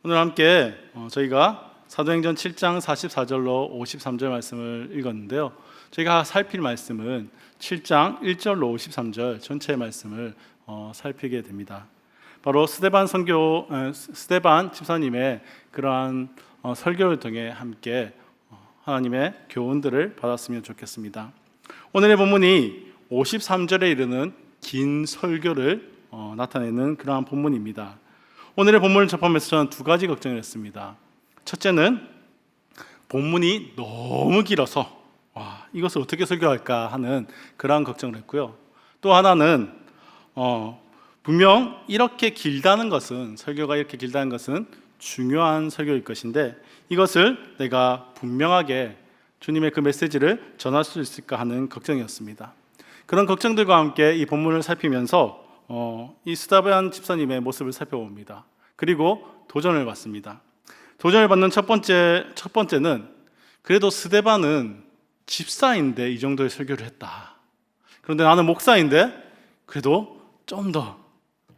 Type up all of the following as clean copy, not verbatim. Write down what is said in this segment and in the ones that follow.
오늘 함께 저희가 사도행전 7장 44절로 53절 말씀을 읽었는데요. 저희가 살필 말씀은 7장 1절로 53절 전체의 말씀을 살피게 됩니다. 바로 스데반 집사님의 그러한 설교를 통해 함께 하나님의 교훈들을 받았으면 좋겠습니다. 오늘의 본문이 53절에 이르는 긴 설교를 나타내는 그러한 본문입니다. 오늘의 본문을 접하면서 저는 두 가지 걱정을 했습니다. 첫째는 본문이 너무 길어서 이것을 어떻게 설교할까 하는 그러한 걱정을 했고요. 또 하나는 분명 이렇게 길다는 것은, 설교가 이렇게 길다는 것은 중요한 설교일 것인데 이것을 내가 분명하게 주님의 그 메시지를 전할 수 있을까 하는 걱정이었습니다. 그런 걱정들과 함께 이 본문을 살피면서 이 스데반 집사님의 모습을 살펴봅니다. 그리고 도전을 받습니다. 도전을 받는 첫 번째는 그래도 스데반은 집사인데 이 정도의 설교를 했다. 그런데 나는 목사인데 그래도 좀 더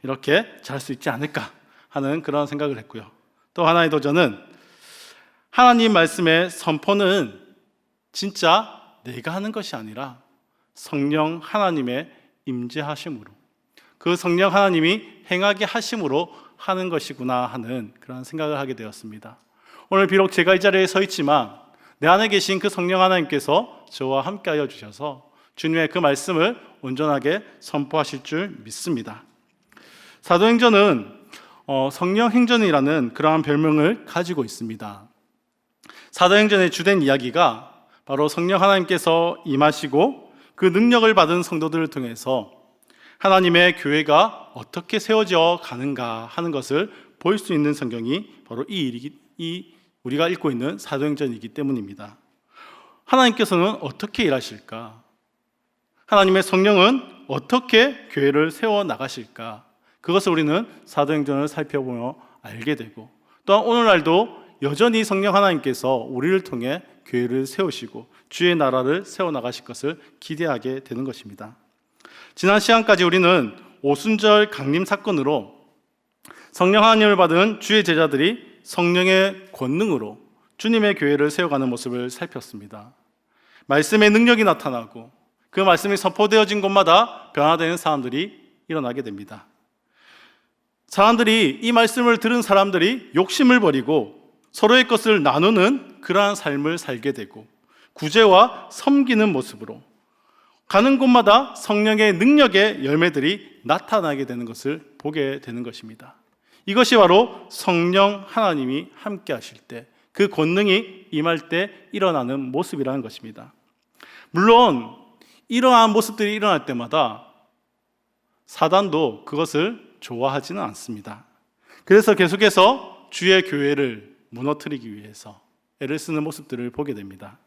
이렇게 잘할 수 있지 않을까 하는 그런 생각을 했고요. 또 하나의 도전은 하나님 말씀의 선포는 진짜 내가 하는 것이 아니라 성령 하나님의 임재하심으로, 그 성령 하나님이 행하게 하심으로 하는 것이구나 하는 그런 생각을 하게 되었습니다. 오늘 비록 제가 이 자리에 서 있지만 내 안에 계신 그 성령 하나님께서 저와 함께하여 주셔서 주님의 그 말씀을 온전하게 선포하실 줄 믿습니다. 사도행전은 성령행전이라는 그러한 별명을 가지고 있습니다. 사도행전의 주된 이야기가 바로 성령 하나님께서 임하시고 그 능력을 받은 성도들을 통해서 하나님의 교회가 어떻게 세워져 가는가 하는 것을 볼 수 있는 성경이 바로 우리가 읽고 있는 사도행전이기 때문입니다. 하나님께서는 어떻게 일하실까? 하나님의 성령은 어떻게 교회를 세워 나가실까? 그것을 우리는 사도행전을 살펴보며 알게 되고, 또한 오늘날도 여전히 성령 하나님께서 우리를 통해 교회를 세우시고 주의 나라를 세워 나가실 것을 기대하게 되는 것입니다. 지난 시간까지 우리는 오순절 강림 사건으로 성령 하나님을 받은 주의 제자들이 성령의 권능으로 주님의 교회를 세워가는 모습을 살폈습니다. 말씀의 능력이 나타나고 그 말씀이 선포되어진 곳마다 변화되는 사람들이 일어나게 됩니다. 이 말씀을 들은 사람들이 욕심을 버리고 서로의 것을 나누는 그러한 삶을 살게 되고 구제와 섬기는 모습으로 가는 곳마다 성령의 능력의 열매들이 나타나게 되는 것을 보게 되는 것입니다. 이것이 바로 성령 하나님이 함께 하실 때, 그 권능이 임할 때 일어나는 모습이라는 것입니다. 물론 이러한 모습들이 일어날 때마다 사단도 그것을 좋아하지는 않습니다. 그래서 계속해서 주의 교회를 무너뜨리기 위해서 애를 쓰는 모습들을 보게 됩니다.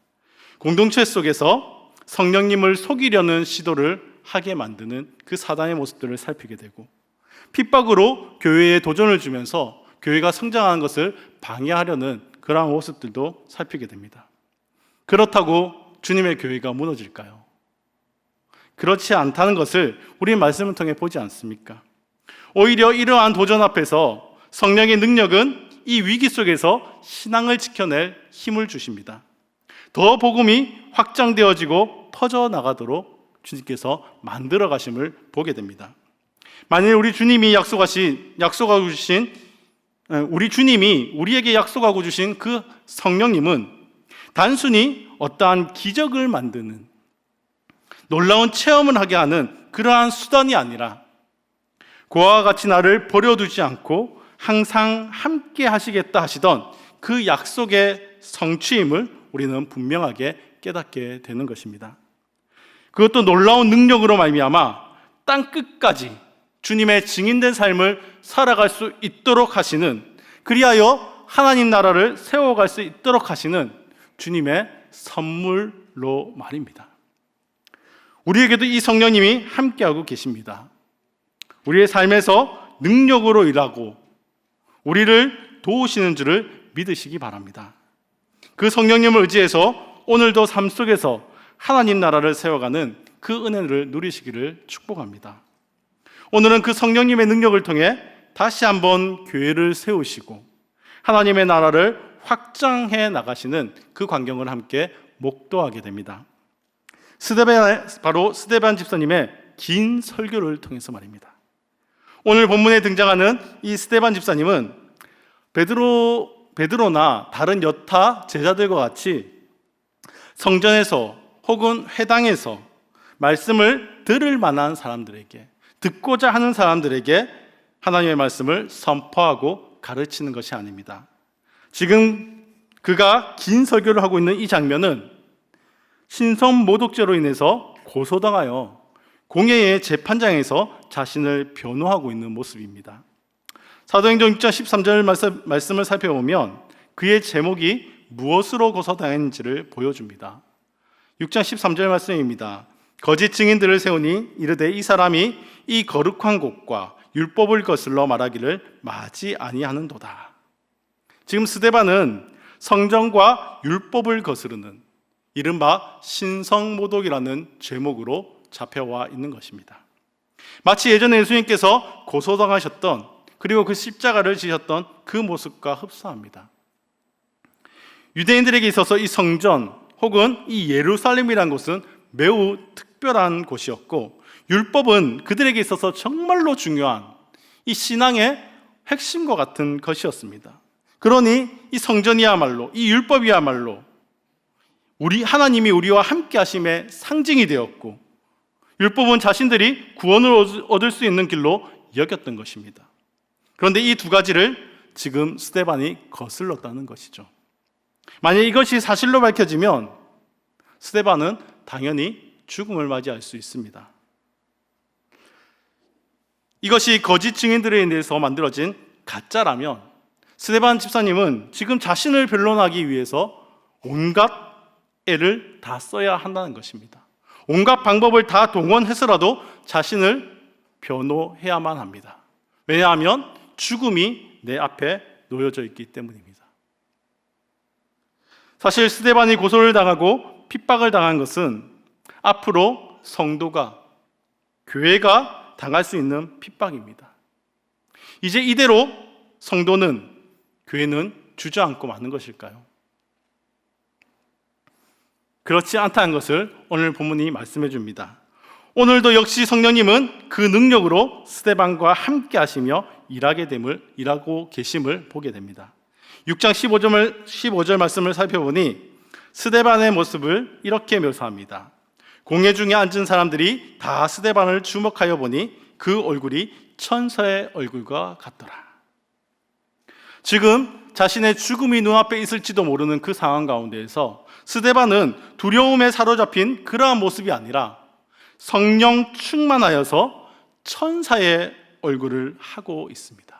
공동체 속에서 성령님을 속이려는 시도를 하게 만드는 그 사단의 모습들을 살피게 되고, 핍박으로 교회에 도전을 주면서 교회가 성장하는 것을 방해하려는 그러한 모습들도 살피게 됩니다. 그렇다고 주님의 교회가 무너질까요? 그렇지 않다는 것을 우리 말씀을 통해 보지 않습니까? 오히려 이러한 도전 앞에서 성령의 능력은 이 위기 속에서 신앙을 지켜낼 힘을 주십니다. 더 복음이 확장되어지고 퍼져나가도록 주님께서 만들어 가심을 보게 됩니다. 만일 우리 주님이 우리에게 약속하고 주신 그 성령님은 단순히 어떠한 기적을 만드는, 놀라운 체험을 하게 하는 그러한 수단이 아니라 그와 같이 나를 버려두지 않고 항상 함께 하시겠다 하시던 그 약속의 성취임을 우리는 분명하게 깨닫게 되는 것입니다. 그것도 놀라운 능력으로 말미암아 땅 끝까지 주님의 증인된 삶을 살아갈 수 있도록 하시는, 그리하여 하나님 나라를 세워갈 수 있도록 하시는 주님의 선물로 말입니다. 우리에게도 이 성령님이 함께하고 계십니다. 우리의 삶에서 능력으로 일하고 우리를 도우시는 줄을 믿으시기 바랍니다. 그 성령님을 의지해서 오늘도 삶 속에서 하나님 나라를 세워가는 그 은혜를 누리시기를 축복합니다. 오늘은 그 성령님의 능력을 통해 다시 한번 교회를 세우시고 하나님의 나라를 확장해 나가시는 그 광경을 함께 목도하게 됩니다. 바로 스데반 집사님의 긴 설교를 통해서 말입니다. 오늘 본문에 등장하는 이 스데반 집사님은 베드로나 다른 여타 제자들과 같이 성전에서 혹은 회당에서 말씀을 들을 만한 사람들에게, 듣고자 하는 사람들에게 하나님의 말씀을 선포하고 가르치는 것이 아닙니다. 지금 그가 긴 설교를 하고 있는 이 장면은 신성 모독죄로 인해서 고소당하여 공회의 재판장에서 자신을 변호하고 있는 모습입니다. 사도행전 6장 13절 말씀을 살펴보면 그의 제목이 무엇으로 고소당했는지를 보여줍니다. 6장 13절 말씀입니다. 거짓 증인들을 세우니 이르되 이 사람이 이 거룩한 곳과 율법을 거슬러 말하기를 마지 아니하는도다. 지금 스데반은 성전과 율법을 거스르는 이른바 신성모독이라는 제목으로 잡혀와 있는 것입니다. 마치 예전에 예수님께서 고소당하셨던, 그리고 그 십자가를 지셨던 그 모습과 흡사합니다. 유대인들에게 있어서 이 성전 혹은 이 예루살렘이라는 곳은 매우 특별한 곳이었고, 율법은 그들에게 있어서 정말로 중요한 이 신앙의 핵심과 같은 것이었습니다. 그러니 이 성전이야말로, 이 율법이야말로 우리 하나님이 우리와 함께 하심의 상징이 되었고, 율법은 자신들이 구원을 얻을 수 있는 길로 여겼던 것입니다. 그런데 이 두 가지를 지금 스데반이 거슬렀다는 것이죠. 만약 이것이 사실로 밝혀지면 스데반은 당연히 죽음을 맞이할 수 있습니다. 이것이 거짓 증인들에 대해서 만들어진 가짜라면 스데반 집사님은 지금 자신을 변론하기 위해서 온갖 애를 다 써야 한다는 것입니다. 온갖 방법을 다 동원해서라도 자신을 변호해야만 합니다. 왜냐하면 죽음이 내 앞에 놓여져 있기 때문입니다. 사실 스데반이 고소를 당하고 핍박을 당한 것은 앞으로 성도가, 교회가 당할 수 있는 핍박입니다. 이제 이대로 성도는, 교회는 주저앉고 마는 것일까요? 그렇지 않다는 것을 오늘 본문이 말씀해 줍니다. 오늘도 역시 성령님은 그 능력으로 스데반과 함께 하시며 일하고 계심을 보게 됩니다. 6장 15절 말씀을 살펴보니 스데반의 모습을 이렇게 묘사합니다. 공회 중에 앉은 사람들이 다 스데반을 주목하여 보니 그 얼굴이 천사의 얼굴과 같더라. 지금 자신의 죽음이 눈앞에 있을지도 모르는 그 상황 가운데에서 스데반은 두려움에 사로잡힌 그러한 모습이 아니라 성령 충만하여서 천사의 얼굴을 하고 있습니다.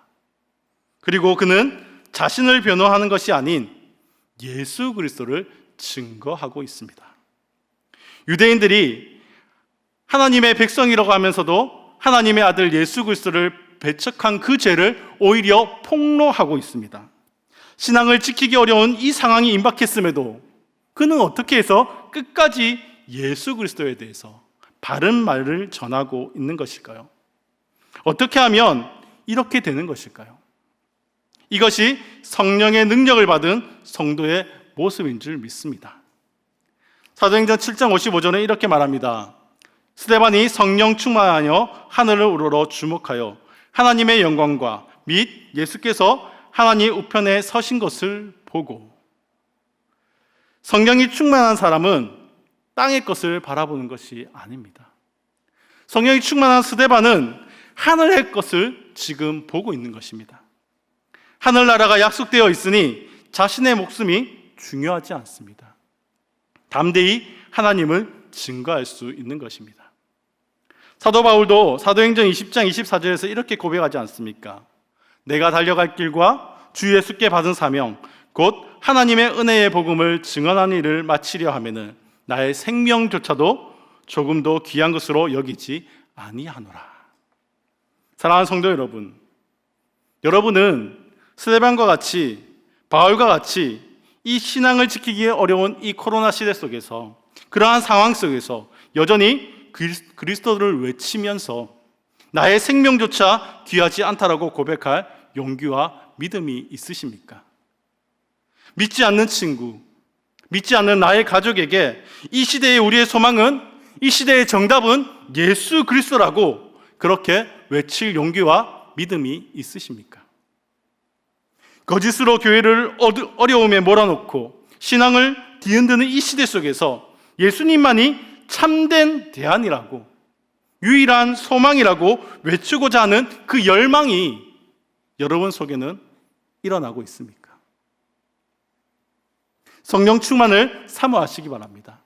그리고 그는 자신을 변호하는 것이 아닌 예수 그리스도를 증거하고 있습니다. 유대인들이 하나님의 백성이라고 하면서도 하나님의 아들 예수 그리스도를 배척한 그 죄를 오히려 폭로하고 있습니다. 신앙을 지키기 어려운 이 상황이 임박했음에도 그는 어떻게 해서 끝까지 예수 그리스도에 대해서 바른 말을 전하고 있는 것일까요? 어떻게 하면 이렇게 되는 것일까요? 이것이 성령의 능력을 받은 성도의 모습인 줄 믿습니다. 사도행전 7장 55절에 이렇게 말합니다. 스데반이 성령 충만하여 하늘을 우러러 주목하여 하나님의 영광과 및 예수께서 하나님 우편에 서신 것을 보고. 성령이 충만한 사람은 땅의 것을 바라보는 것이 아닙니다. 성령이 충만한 스데반은 하늘의 것을 지금 보고 있는 것입니다. 하늘나라가 약속되어 있으니 자신의 목숨이 중요하지 않습니다. 담대히 하나님을 증거할 수 있는 것입니다. 사도 바울도 사도행전 20장 24절에서 이렇게 고백하지 않습니까? 내가 달려갈 길과 주 예수께 받은 사명 곧 하나님의 은혜의 복음을 증언하는 일을 마치려 하면은 나의 생명조차도 조금도 귀한 것으로 여기지 아니하노라. 사랑하는 성도 여러분, 여러분은 스데반과 같이, 바울과 같이 이 신앙을 지키기에 어려운 이 코로나 시대 속에서, 그러한 상황 속에서 여전히 그리스도를 외치면서 나의 생명조차 귀하지 않다라고 고백할 용기와 믿음이 있으십니까? 믿지 않는 친구, 믿지 않는 나의 가족에게 이 시대의 우리의 소망은, 이 시대의 정답은 예수 그리스도라고 그렇게 외칠 용기와 믿음이 있으십니까? 거짓으로 교회를 어려움에 몰아넣고 신앙을 뒤흔드는 이 시대 속에서 예수님만이 참된 대안이라고, 유일한 소망이라고 외치고자 하는 그 열망이 여러분 속에는 일어나고 있습니까? 성령 충만을 사모하시기 바랍니다.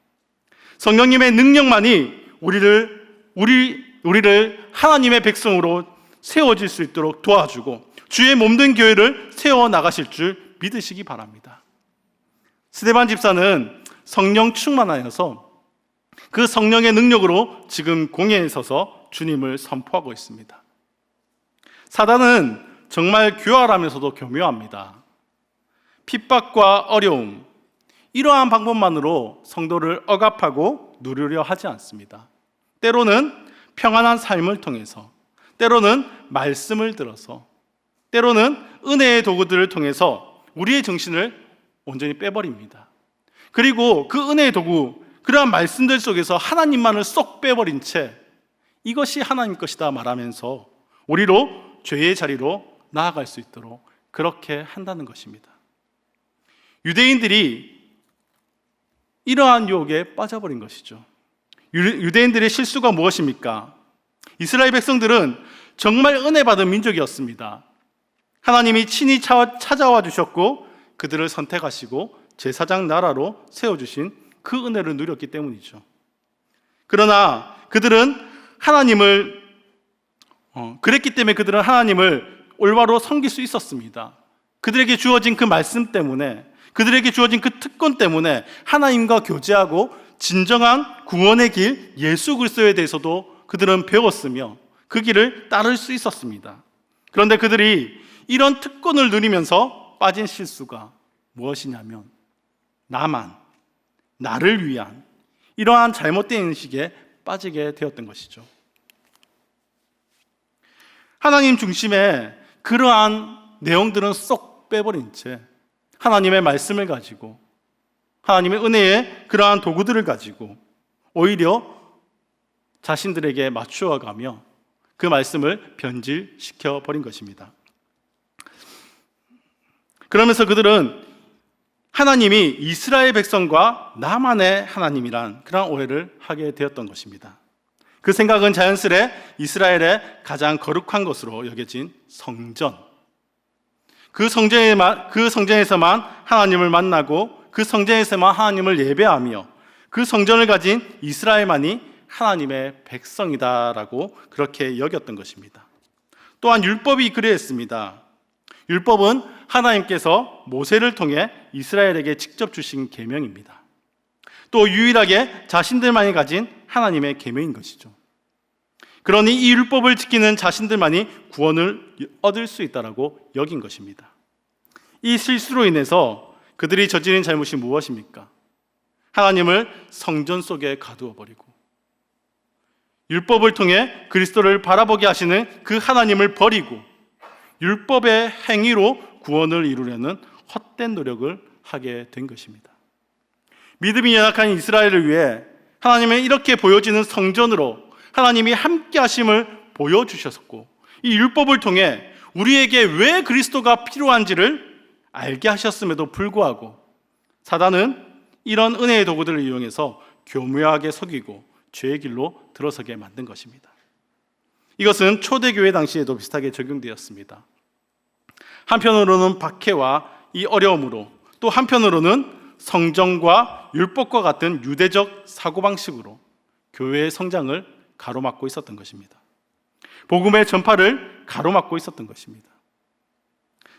성령님의 능력만이 우리를 하나님의 백성으로 세워질 수 있도록 도와주고 주의 몸된 교회를 세워나가실 줄 믿으시기 바랍니다. 스데반 집사는 성령 충만하여서 그 성령의 능력으로 지금 공회에 서서 주님을 선포하고 있습니다. 사단은 정말 교활하면서도 교묘합니다. 핍박과 어려움, 이러한 방법만으로 성도를 억압하고 누르려 하지 않습니다. 때로는 평안한 삶을 통해서, 때로는 말씀을 들어서, 때로는 은혜의 도구들을 통해서 우리의 정신을 온전히 빼버립니다. 그리고 그 은혜의 도구, 그러한 말씀들 속에서 하나님만을 쏙 빼버린 채 이것이 하나님 것이다 말하면서 우리로 죄의 자리로 나아갈 수 있도록 그렇게 한다는 것입니다. 유대인들이 이러한 유혹에 빠져버린 것이죠. 유대인들의 실수가 무엇입니까? 이스라엘 백성들은 정말 은혜 받은 민족이었습니다. 하나님이 친히 찾아와 주셨고 그들을 선택하시고 제사장 나라로 세워주신 그 은혜를 누렸기 때문이죠. 그러나 그들은 그랬기 때문에 그들은 하나님을 올바로 섬길 수 있었습니다. 그들에게 주어진 그 말씀 때문에, 그들에게 주어진 그 특권 때문에 하나님과 교제하고 진정한 구원의 길 예수 그리스도에 대해서도 그들은 배웠으며 그 길을 따를 수 있었습니다. 그런데 그들이 이런 특권을 누리면서 빠진 실수가 무엇이냐면 나를 위한 이러한 잘못된 인식에 빠지게 되었던 것이죠. 하나님 중심의 그러한 내용들은 쏙 빼버린 채 하나님의 말씀을 가지고, 하나님의 은혜의 그러한 도구들을 가지고 오히려 자신들에게 맞추어 가며 그 말씀을 변질시켜 버린 것입니다. 그러면서 그들은 하나님이 이스라엘 백성과 나만의 하나님이란 그런 오해를 하게 되었던 것입니다. 그 생각은 자연스레 이스라엘의 가장 거룩한 것으로 여겨진 성전, 그 성전에서만 하나님을 만나고 그 성전에서만 하나님을 예배하며 그 성전을 가진 이스라엘만이 하나님의 백성이다라고 그렇게 여겼던 것입니다. 또한 율법이 그랬습니다. 율법은 하나님께서 모세를 통해 이스라엘에게 직접 주신 계명입니다. 또 유일하게 자신들만이 가진 하나님의 계명인 것이죠. 그러니 이 율법을 지키는 자신들만이 구원을 얻을 수 있다라고 여긴 것입니다. 이 실수로 인해서 그들이 저지른 잘못이 무엇입니까? 하나님을 성전 속에 가두어 버리고 율법을 통해 그리스도를 바라보게 하시는 그 하나님을 버리고 율법의 행위로 구원을 이루려는 헛된 노력을 하게 된 것입니다. 믿음이 연약한 이스라엘을 위해 하나님은 이렇게 보여지는 성전으로 하나님이 함께 하심을 보여주셨고, 이 율법을 통해 우리에게 왜 그리스도가 필요한지를 알게 하셨음에도 불구하고 사단은 이런 은혜의 도구들을 이용해서 교묘하게 속이고 죄의 길로 들어서게 만든 것입니다. 이것은 초대교회 당시에도 비슷하게 적용되었습니다. 한편으로는 박해와 이 어려움으로, 또 한편으로는 성정과 율법과 같은 유대적 사고방식으로 교회의 성장을 가로막고 있었던 것입니다. 복음의 전파를 가로막고 있었던 것입니다.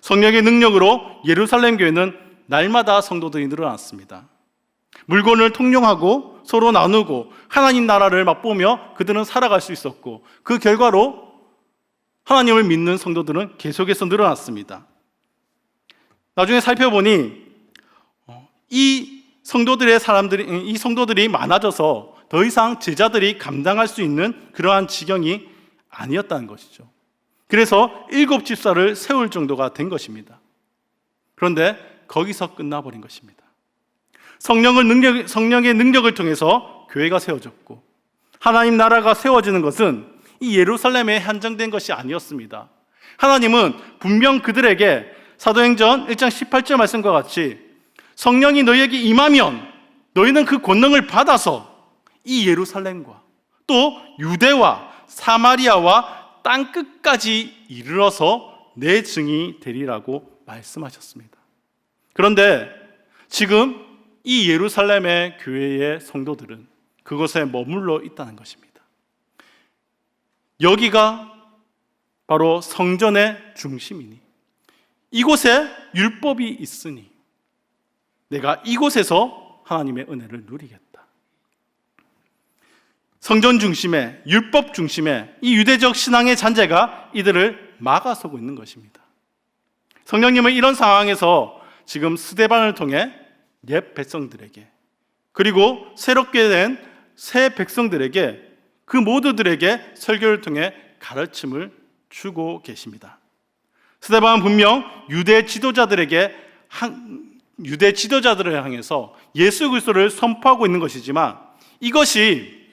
성령의 능력으로 예루살렘 교회는 날마다 성도들이 늘어났습니다. 물건을 통용하고 서로 나누고 하나님 나라를 맛보며 그들은 살아갈 수 있었고, 그 결과로 하나님을 믿는 성도들은 계속해서 늘어났습니다. 나중에 살펴보니 이 성도들이 많아져서 더 이상 제자들이 감당할 수 있는 그러한 지경이 아니었다는 것이죠. 그래서 7 집사를 세울 정도가 된 것입니다. 그런데 거기서 끝나버린 것입니다. 성령의 능력을 통해서 교회가 세워졌고 하나님 나라가 세워지는 것은 이 예루살렘에 한정된 것이 아니었습니다. 하나님은 분명 그들에게 사도행전 1장 18절 말씀과 같이 성령이 너희에게 임하면 너희는 그 권능을 받아서 이 예루살렘과 또 유대와 사마리아와 땅끝까지 이르러서 내 증이 되리라고 말씀하셨습니다. 그런데 지금 이 예루살렘의 교회의 성도들은 그곳에 머물러 있다는 것입니다. 여기가 바로 성전의 중심이니 이곳에 율법이 있으니 내가 이곳에서 하나님의 은혜를 누리겠다. 성전 중심에, 율법 중심에 이 유대적 신앙의 잔재가 이들을 막아서고 있는 것입니다. 성령님은 이런 상황에서 지금 스데반을 통해 옛 백성들에게 그리고 새롭게 된 새 백성들에게 그 모두들에게 설교를 통해 가르침을 주고 계십니다. 스데반은 분명 유대 지도자들을 향해서 예수 그리스도를 선포하고 있는 것이지만 이것이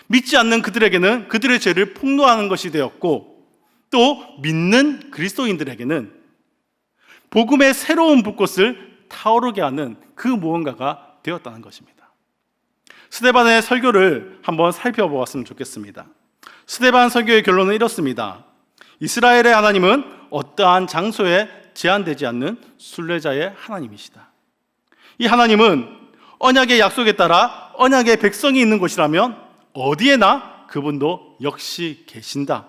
믿지 않는 그들에게는 그들의 죄를 폭로하는 것이 되었고 또 믿는 그리스도인들에게는 복음의 새로운 불꽃을 타오르게 하는 그 무언가가 되었다는 것입니다. 스데반의 설교를 한번 살펴보았으면 좋겠습니다. 스데반 설교의 결론은 이렇습니다. 이스라엘의 하나님은 어떠한 장소에 제한되지 않는 순례자의 하나님이시다. 이 하나님은 언약의 약속에 따라 언약의 백성이 있는 곳이라면 어디에나 그분도 역시 계신다.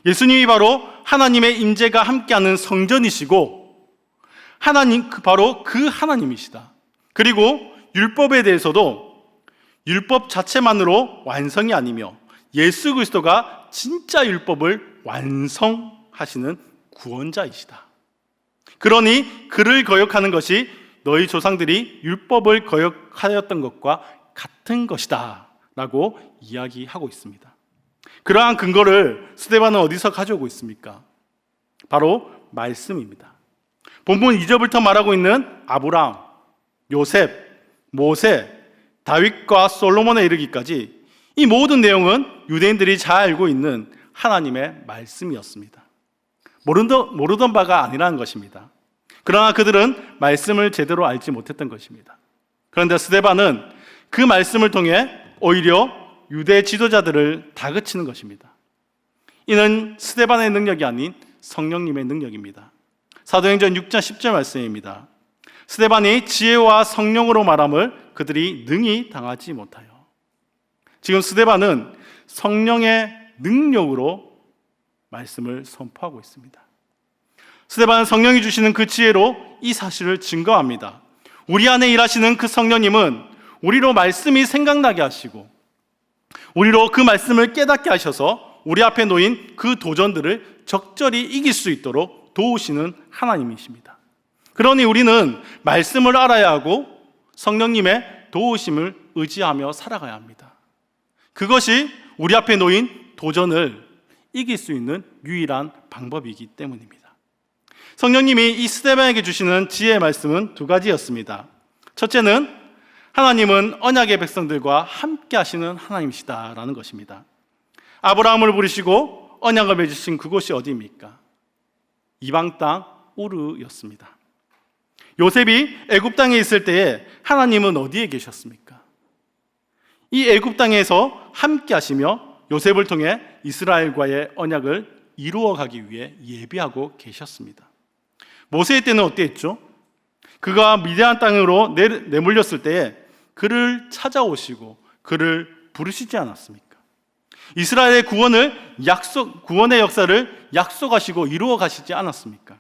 예수님이 바로 하나님의 임재가 함께하는 성전이시고 하나님 바로 그 하나님이시다. 그리고 율법에 대해서도 율법 자체만으로 완성이 아니며 예수 그리스도가 진짜 율법을 완성하시는 구원자이시다. 그러니 그를 거역하는 것이 너희 조상들이 율법을 거역하였던 것과 같은 것이다 라고 이야기하고 있습니다. 그러한 근거를 스데반은 어디서 가져오고 있습니까? 바로 말씀입니다. 본문 2절부터 말하고 있는 아브라함, 요셉, 모세, 다윗과 솔로몬에 이르기까지 이 모든 내용은 유대인들이 잘 알고 있는 하나님의 말씀이었습니다. 모르던 바가 아니라는 것입니다. 그러나 그들은 말씀을 제대로 알지 못했던 것입니다. 그런데 스데반은 그 말씀을 통해 오히려 유대 지도자들을 다그치는 것입니다. 이는 스데반의 능력이 아닌 성령님의 능력입니다. 사도행전 6장 10절 말씀입니다. 스데반이 지혜와 성령으로 말함을 그들이 능히 당하지 못하여. 지금 스데반은 성령의 능력으로 말씀을 선포하고 있습니다. 스데반은 성령이 주시는 그 지혜로 이 사실을 증거합니다. 우리 안에 일하시는 그 성령님은 우리로 말씀이 생각나게 하시고 우리로 그 말씀을 깨닫게 하셔서 우리 앞에 놓인 그 도전들을 적절히 이길 수 있도록 도우시는 하나님이십니다. 그러니 우리는 말씀을 알아야 하고 성령님의 도우심을 의지하며 살아가야 합니다. 그것이 우리 앞에 놓인 도전을 이길 수 있는 유일한 방법이기 때문입니다. 성령님이 이 스데반에게 주시는 지혜의 말씀은 두 가지였습니다. 첫째는 하나님은 언약의 백성들과 함께 하시는 하나님이시다라는 것입니다. 아브라함을 부르시고 언약을 맺으신 그곳이 어디입니까? 이방 땅 우르였습니다. 요셉이 애굽 땅에 있을 때에 하나님은 어디에 계셨습니까? 이 애굽 땅에서 함께 하시며 요셉을 통해 이스라엘과의 언약을 이루어가기 위해 예비하고 계셨습니다. 모세의 때는 어땠죠? 그가 미디안 땅으로 내몰렸을 때에 그를 찾아오시고 그를 부르시지 않았습니까? 이스라엘의 구원의 역사를 약속하시고 이루어 가시지 않았습니까?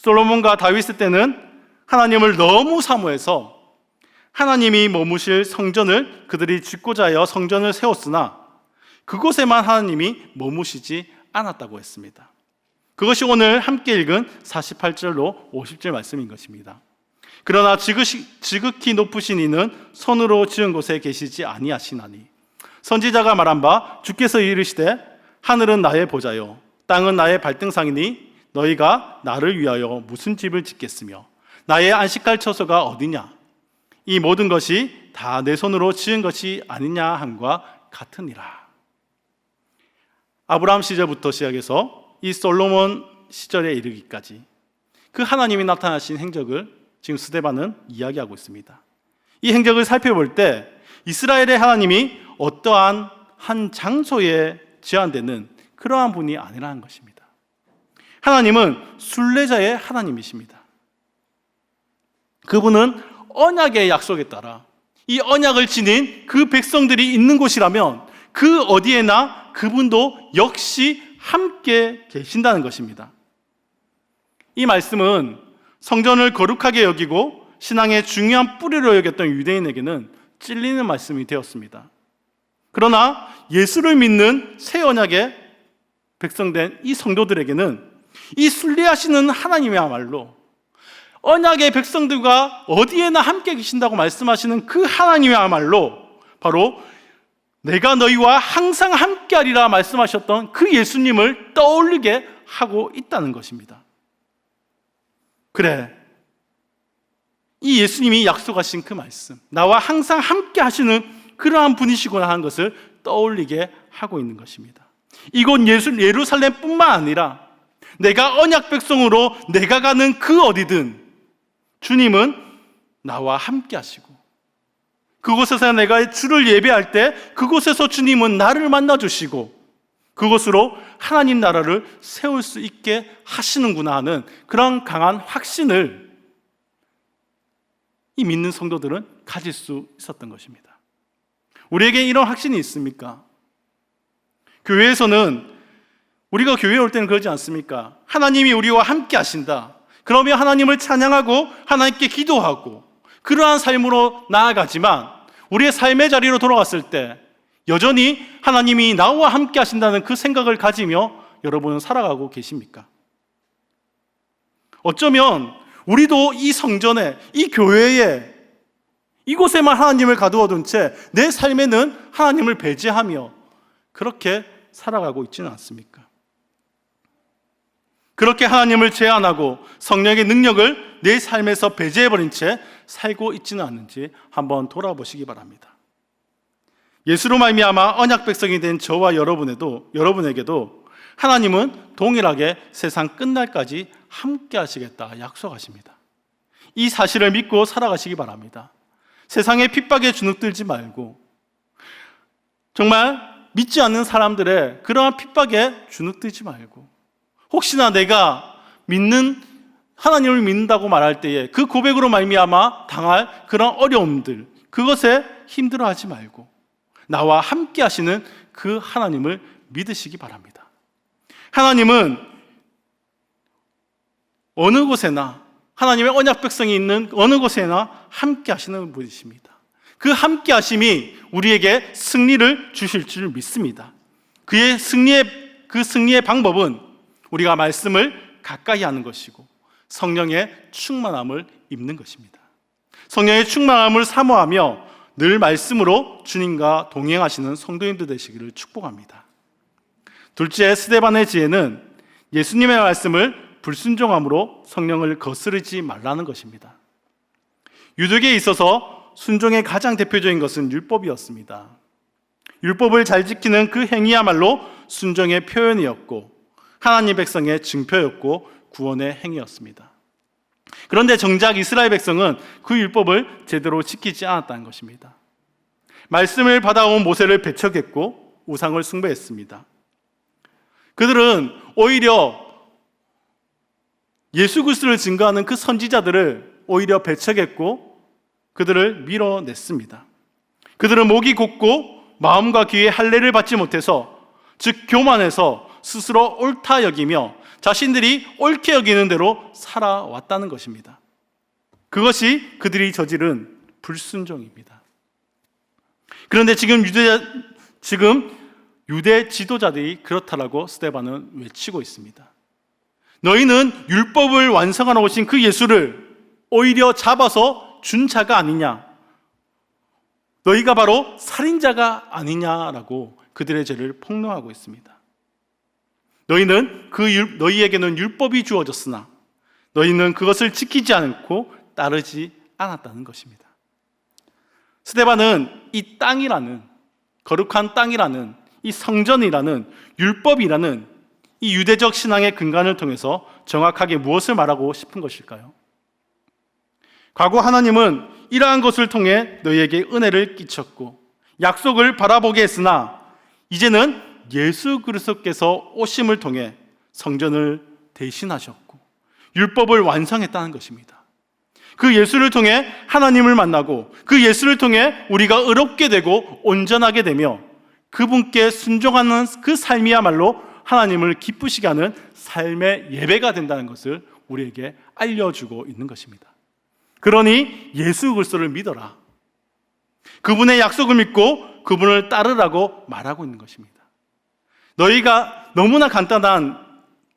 솔로몬과 다윗 때는 하나님을 너무 사모해서 하나님이 머무실 성전을 그들이 짓고자 하여 성전을 세웠으나 그곳에만 하나님이 머무시지 않았다고 했습니다. 그것이 오늘 함께 읽은 48절로 50절 말씀인 것입니다. 그러나 지극히 높으신 이는 손으로 지은 곳에 계시지 아니하시나니 선지자가 말한 바 주께서 이르시되 하늘은 나의 보좌요 땅은 나의 발등상이니 너희가 나를 위하여 무슨 집을 짓겠으며 나의 안식할 처소가 어디냐? 이 모든 것이 다 내 손으로 지은 것이 아니냐 함과 같으니라. 아브라함 시절부터 시작해서 이 솔로몬 시절에 이르기까지 그 하나님이 나타나신 행적을 지금 스데반은 이야기하고 있습니다. 이 행적을 살펴볼 때 이스라엘의 하나님이 어떠한 한 장소에 제한되는 그러한 분이 아니라는 것입니다. 하나님은 순례자의 하나님이십니다. 그분은 언약의 약속에 따라 이 언약을 지닌 그 백성들이 있는 곳이라면 그 어디에나 그분도 역시 함께 계신다는 것입니다. 이 말씀은 성전을 거룩하게 여기고 신앙의 중요한 뿌리로 여겼던 유대인에게는 찔리는 말씀이 되었습니다. 그러나 예수를 믿는 새 언약의 백성된 이 성도들에게는 이 순례하시는 하나님이야말로 언약의 백성들과 어디에나 함께 계신다고 말씀하시는 그 하나님이야말로 바로 내가 너희와 항상 함께하리라 말씀하셨던 그 예수님을 떠올리게 하고 있다는 것입니다. 그래, 이 예수님이 약속하신 그 말씀, 나와 항상 함께 하시는 그러한 분이시구나 하는 것을 떠올리게 하고 있는 것입니다. 이곳 예루살렘뿐만 아니라 내가 언약 백성으로 내가 가는 그 어디든 주님은 나와 함께 하시고, 그곳에서 내가 주를 예배할 때 그곳에서 주님은 나를 만나주시고 그곳으로 하나님 나라를 세울 수 있게 하시는구나 하는 그런 강한 확신을 이 믿는 성도들은 가질 수 있었던 것입니다. 우리에게 이런 확신이 있습니까? 교회에서는 우리가 교회에 올 때는 그러지 않습니까? 하나님이 우리와 함께 하신다. 그러면 하나님을 찬양하고 하나님께 기도하고 그러한 삶으로 나아가지만 우리의 삶의 자리로 돌아갔을 때 여전히 하나님이 나와 함께 하신다는 그 생각을 가지며 여러분은 살아가고 계십니까? 어쩌면 우리도 이 성전에, 이 교회에, 이곳에만 하나님을 가두어 둔 채 내 삶에는 하나님을 배제하며 그렇게 살아가고 있지는 않습니까? 그렇게 하나님을 제한하고 성령의 능력을 내 삶에서 배제해버린 채 살고 있지는 않는지 한번 돌아보시기 바랍니다. 예수로 말미암아 언약 백성이 된 저와 여러분에게도 하나님은 동일하게 세상 끝날까지 함께 하시겠다 약속하십니다. 이 사실을 믿고 살아가시기 바랍니다. 세상의 핍박에 주눅들지 말고 정말 믿지 않는 사람들의 그러한 핍박에 주눅들지 말고 혹시나 내가 하나님을 믿는다고 말할 때에 그 고백으로 말미암아 당할 그런 어려움들, 그것에 힘들어하지 말고 나와 함께 하시는 그 하나님을 믿으시기 바랍니다. 하나님은 어느 곳에나, 하나님의 언약 백성이 있는 어느 곳에나 함께 하시는 분이십니다. 그 함께 하심이 우리에게 승리를 주실 줄 믿습니다. 그 승리의 방법은 우리가 말씀을 가까이 하는 것이고 성령의 충만함을 입는 것입니다. 성령의 충만함을 사모하며 늘 말씀으로 주님과 동행하시는 성도님들 되시기를 축복합니다. 둘째, 스데반의 지혜는 예수님의 말씀을 불순종함으로 성령을 거스르지 말라는 것입니다. 유대계에 있어서 순종의 가장 대표적인 것은 율법이었습니다. 율법을 잘 지키는 그 행위야말로 순종의 표현이었고 하나님 백성의 증표였고 구원의 행위였습니다. 그런데 정작 이스라엘 백성은 그 율법을 제대로 지키지 않았다는 것입니다. 말씀을 받아온 모세를 배척했고 우상을 숭배했습니다. 그들은 오히려 예수 그리스도를 증거하는 그 선지자들을 오히려 배척했고 그들을 밀어냈습니다. 그들은 목이 곧고 마음과 귀에 할례를 받지 못해서, 즉 교만해서 스스로 옳다 여기며 자신들이 옳게 여기는 대로 살아왔다는 것입니다. 그것이 그들이 저지른 불순종입니다. 그런데 지금 유대 지도자들이 그렇다라고 스데반은 외치고 있습니다. 너희는 율법을 완성하러 오신 그 예수를 오히려 잡아서 준 자가 아니냐, 너희가 바로 살인자가 아니냐라고 그들의 죄를 폭로하고 있습니다. 너희에게는 율법이 주어졌으나 너희는 그것을 지키지 않고 따르지 않았다는 것입니다. 스데반은 이 땅이라는, 거룩한 땅이라는, 이 성전이라는, 율법이라는 이 유대적 신앙의 근간을 통해서 정확하게 무엇을 말하고 싶은 것일까요? 과거 하나님은 이러한 것을 통해 너희에게 은혜를 끼쳤고 약속을 바라보게 했으나 이제는 예수 그리스도께서 오심을 통해 성전을 대신하셨고 율법을 완성했다는 것입니다. 그 예수를 통해 하나님을 만나고 그 예수를 통해 우리가 의롭게 되고 온전하게 되며 그분께 순종하는 그 삶이야말로 하나님을 기쁘시게 하는 삶의 예배가 된다는 것을 우리에게 알려주고 있는 것입니다. 그러니 예수 그리스도를 믿어라. 그분의 약속을 믿고 그분을 따르라고 말하고 있는 것입니다. 너희가 너무나 간단한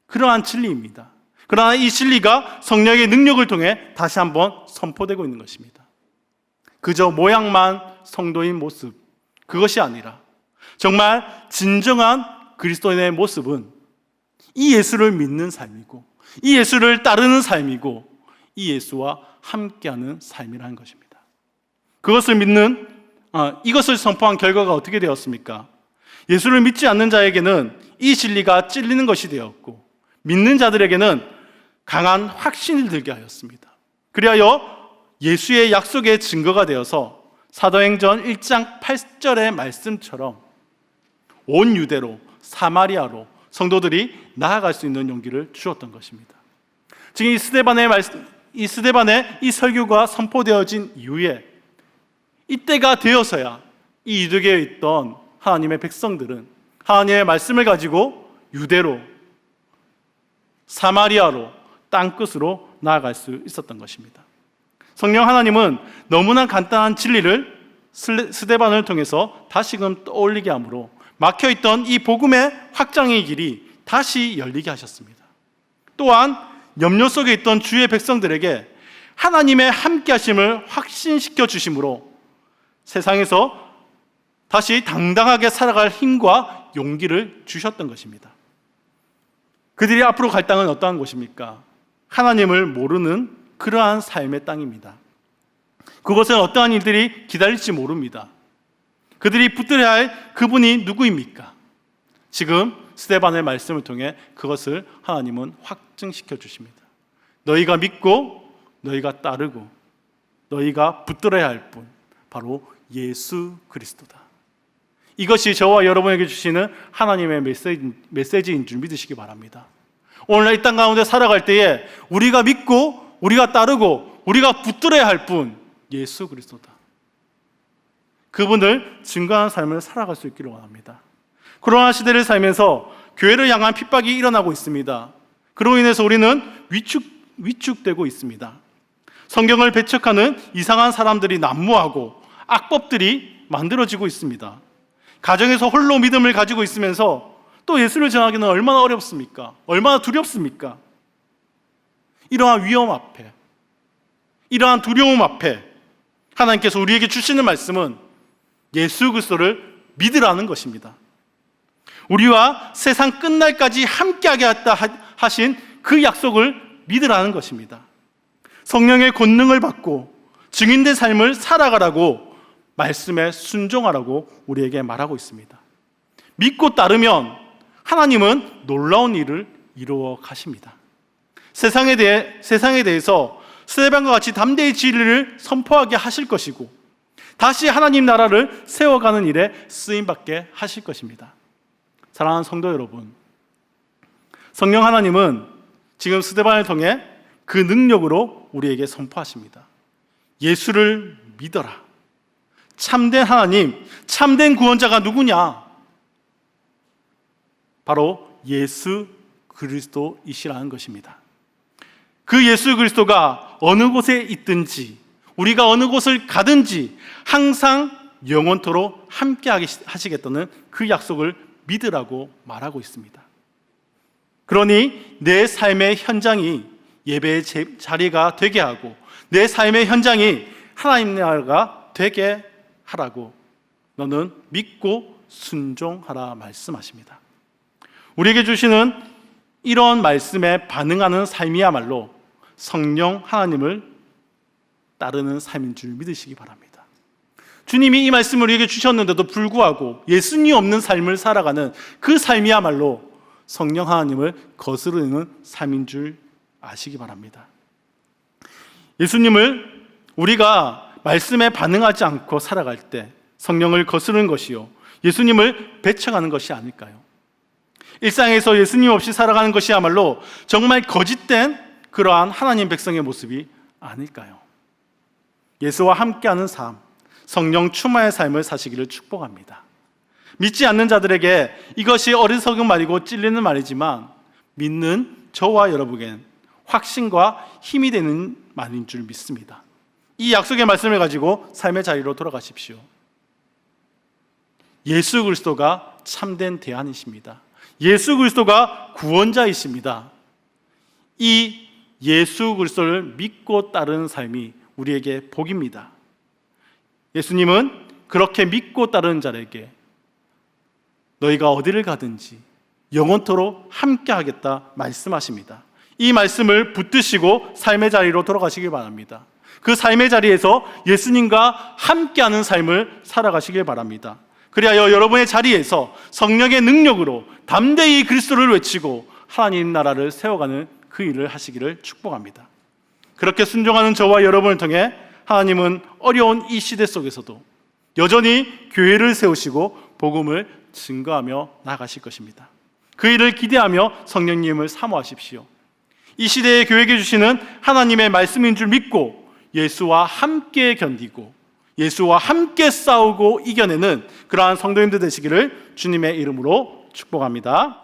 그러한 진리입니다. 그러나 이 진리가 성령의 능력을 통해 다시 한번 선포되고 있는 것입니다. 그저 모양만 성도인 모습, 그것이 아니라 정말 진정한 그리스도인의 모습은 이 예수를 믿는 삶이고 이 예수를 따르는 삶이고 이 예수와 함께하는 삶이라는 것입니다. 그것을 믿는 이것을 선포한 결과가 어떻게 되었습니까? 예수를 믿지 않는 자에게는 이 진리가 찔리는 것이 되었고 믿는 자들에게는 강한 확신을 들게 하였습니다. 그리하여 예수의 약속의 증거가 되어서 사도행전 1장 8절의 말씀처럼 온 유대로 사마리아로 성도들이 나아갈 수 있는 용기를 주었던 것입니다. 지금 이 스데반의 이 설교가 선포되어진 이후에 이때가 되어서야 이 유대교에 있던 하나님의 백성들은 하나님의 말씀을 가지고 유대로 사마리아로 땅끝으로 나아갈 수 있었던 것입니다. 성령 하나님은 너무나 간단한 진리를 스데반을 통해서 다시금 떠올리게 하므로 막혀있던 이 복음의 확장의 길이 다시 열리게 하셨습니다. 또한 염려 속에 있던 주의 백성들에게 하나님의 함께하심을 확신시켜 주심으로 세상에서 다시 당당하게 살아갈 힘과 용기를 주셨던 것입니다. 그들이 앞으로 갈 땅은 어떠한 곳입니까? 하나님을 모르는 그러한 삶의 땅입니다. 그곳은 어떠한 일들이 기다릴지 모릅니다. 그들이 붙들어야 할 그분이 누구입니까? 지금 스데반의 말씀을 통해 그것을 하나님은 확증시켜 주십니다. 너희가 믿고 너희가 따르고 너희가 붙들어야 할 분, 바로 예수 그리스도다. 이것이 저와 여러분에게 주시는 하나님의 메시지인 줄 믿으시기 바랍니다. 오늘 이 땅 가운데 살아갈 때에 우리가 믿고 우리가 따르고 우리가 붙들어야 할 분, 예수 그리스도다. 그분을 증거하는 삶을 살아갈 수 있기를 원합니다. 코로나 시대를 살면서 교회를 향한 핍박이 일어나고 있습니다. 그로 인해서 우리는 위축되고 있습니다. 성경을 배척하는 이상한 사람들이 난무하고 악법들이 만들어지고 있습니다. 가정에서 홀로 믿음을 가지고 있으면서 또 예수를 전하기는 얼마나 어렵습니까? 얼마나 두렵습니까? 이러한 위험 앞에, 이러한 두려움 앞에 하나님께서 우리에게 주시는 말씀은 예수 그리스도를 믿으라는 것입니다. 우리와 세상 끝날까지 함께하게 하신 그 약속을 믿으라는 것입니다. 성령의 권능을 받고 증인된 삶을 살아가라고 말씀에 순종하라고 우리에게 말하고 있습니다. 믿고 따르면 하나님은 놀라운 일을 이루어 가십니다. 세상에 대해서 스데반과 같이 담대히 진리를 선포하게 하실 것이고 다시 하나님 나라를 세워가는 일에 쓰임받게 하실 것입니다. 사랑하는 성도 여러분, 성령 하나님은 지금 스데반을 통해 그 능력으로 우리에게 선포하십니다. 예수를 믿어라. 참된 하나님, 참된 구원자가 누구냐? 바로 예수 그리스도이시라는 것입니다. 그 예수 그리스도가 어느 곳에 있든지 우리가 어느 곳을 가든지 항상 영원토록 함께 하시겠다는 그 약속을 믿으라고 말하고 있습니다. 그러니 내 삶의 현장이 예배의 자리가 되게 하고 내 삶의 현장이 하나님 나라가 되게 하라고 너는 믿고 순종하라 말씀하십니다. 우리에게 주시는 이런 말씀에 반응하는 삶이야말로 성령 하나님을 따르는 삶인 줄 믿으시기 바랍니다. 주님이 이 말씀을 우리에게 주셨는데도 불구하고 예수님 없는 삶을 살아가는 그 삶이야말로 성령 하나님을 거스르는 삶인 줄 아시기 바랍니다. 예수님을 우리가 말씀에 반응하지 않고 살아갈 때 성령을 거스르는 것이요, 예수님을 배척하는 것이 아닐까요? 일상에서 예수님 없이 살아가는 것이야말로 정말 거짓된 그러한 하나님 백성의 모습이 아닐까요? 예수와 함께하는 삶, 성령 충만의 삶을 사시기를 축복합니다. 믿지 않는 자들에게 이것이 어리석은 말이고 찔리는 말이지만 믿는 저와 여러분에겐 확신과 힘이 되는 말인 줄 믿습니다. 이 약속의 말씀을 가지고 삶의 자리로 돌아가십시오. 예수 그리스도가 참된 대안이십니다. 예수 그리스도가 구원자이십니다. 이 예수 그리스도를 믿고 따르는 삶이 우리에게 복입니다. 예수님은 그렇게 믿고 따르는 자에게 너희가 어디를 가든지 영원토록 함께 하겠다 말씀하십니다. 이 말씀을 붙드시고 삶의 자리로 돌아가시길 바랍니다. 그 삶의 자리에서 예수님과 함께하는 삶을 살아가시길 바랍니다. 그리하여 여러분의 자리에서 성령의 능력으로 담대히 그리스도를 외치고 하나님 나라를 세워가는 그 일을 하시기를 축복합니다. 그렇게 순종하는 저와 여러분을 통해 하나님은 어려운 이 시대 속에서도 여전히 교회를 세우시고 복음을 증거하며 나아가실 것입니다. 그 일을 기대하며 성령님을 사모하십시오. 이 시대에 교회에게 주시는 하나님의 말씀인 줄 믿고 예수와 함께 견디고 예수와 함께 싸우고 이겨내는 그러한 성도님들 되시기를 주님의 이름으로 축복합니다.